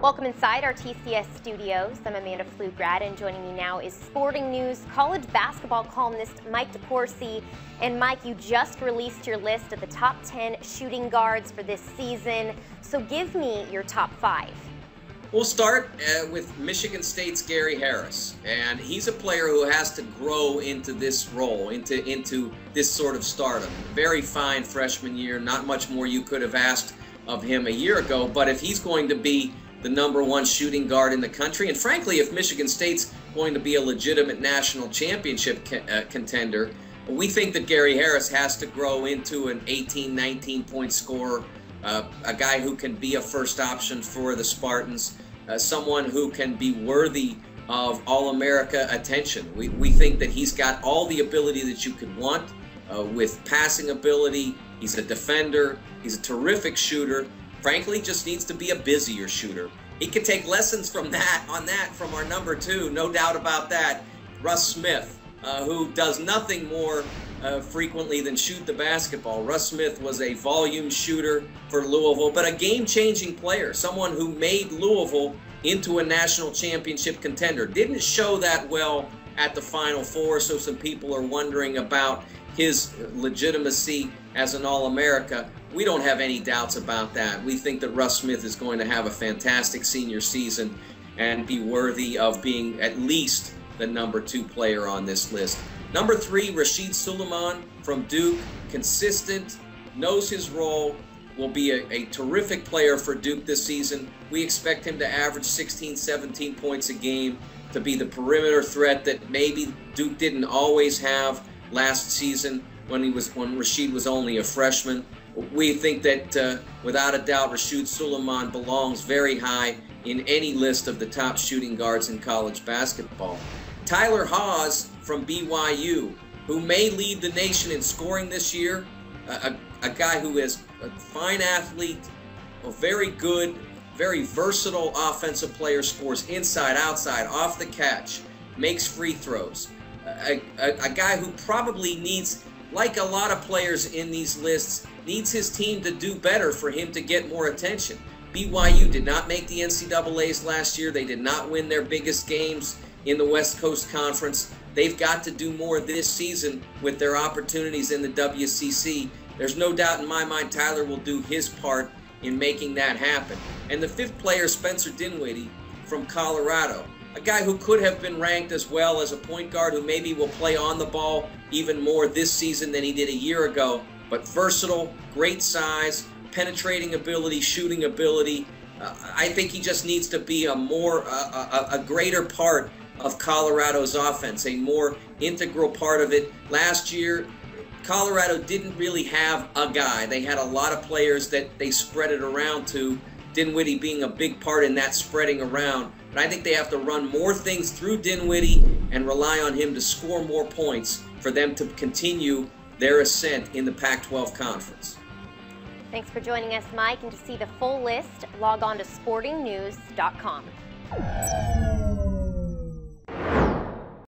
Welcome inside our TCS studios. I'm Amanda Pflugrad, and joining me now is Sporting News college basketball columnist Mike DeCourcy. And Mike, you just released your list of the top 10 shooting guards for this season. So give me your top 5. We'll start with Michigan State's Gary Harris, and he's a player who has to grow into this role, into this sort of stardom. Very fine freshman year, not much more you could have asked of him a year ago, but if he's going to be the #1 shooting guard in the country, and frankly, if Michigan State's going to be a legitimate national championship contender, we think that Gary Harris has to grow into an 18, 19-point scorer, a guy who can be a first option for the Spartans, someone who can be worthy of All-America attention. We think that he's got all the ability that you could want with passing ability. He's a defender. He's a terrific shooter. Frankly, just needs to be a busier shooter. He could take lessons from from our #2, no doubt about that, Russ Smith, who does nothing more frequently than shoot the basketball. Russ Smith was a volume shooter for Louisville, but a game-changing player, someone who made Louisville into a national championship contender. Didn't show that well at the Final Four, so some people are wondering about his legitimacy as an All-America. We don't have any doubts about that. We think that Russ Smith is going to have a fantastic senior season and be worthy of being at least the #2 player on this list. #3, Rasheed Suleiman from Duke, consistent, knows his role, will be a terrific player for Duke this season. We expect him to average 16, 17 points a game, to be the perimeter threat that maybe Duke didn't always have last season when Rasheed was only a freshman. We think that without a doubt Rasheed Suleiman belongs very high in any list of the top shooting guards in college basketball. Tyler Haws from BYU, who may lead the nation in scoring this year, a guy who is a fine athlete, a very good, very versatile offensive player, scores inside, outside, off the catch, makes free throws. A guy who probably needs, like a lot of players in these lists, needs his team to do better for him to get more attention. BYU did not make the NCAAs last year. They did not win their biggest games in the West Coast Conference. They've got to do more this season with their opportunities in the WCC. There's no doubt in my mind Tyler will do his part in making that happen. And the 5th player, Spencer Dinwiddie from Colorado, a guy who could have been ranked as well as a point guard, who maybe will play on the ball even more this season than he did a year ago, but versatile, great size, penetrating ability, shooting ability. I think he just needs to be a greater part of Colorado's offense, a more integral part of it. Last year, Colorado didn't really have a guy. They had a lot of players that they spread it around to, Dinwiddie being a big part in that spreading around. But I think they have to run more things through Dinwiddie and rely on him to score more points for them to continue their ascent in the Pac-12 Conference. Thanks for joining us, Mike. And to see the full list, log on to sportingnews.com.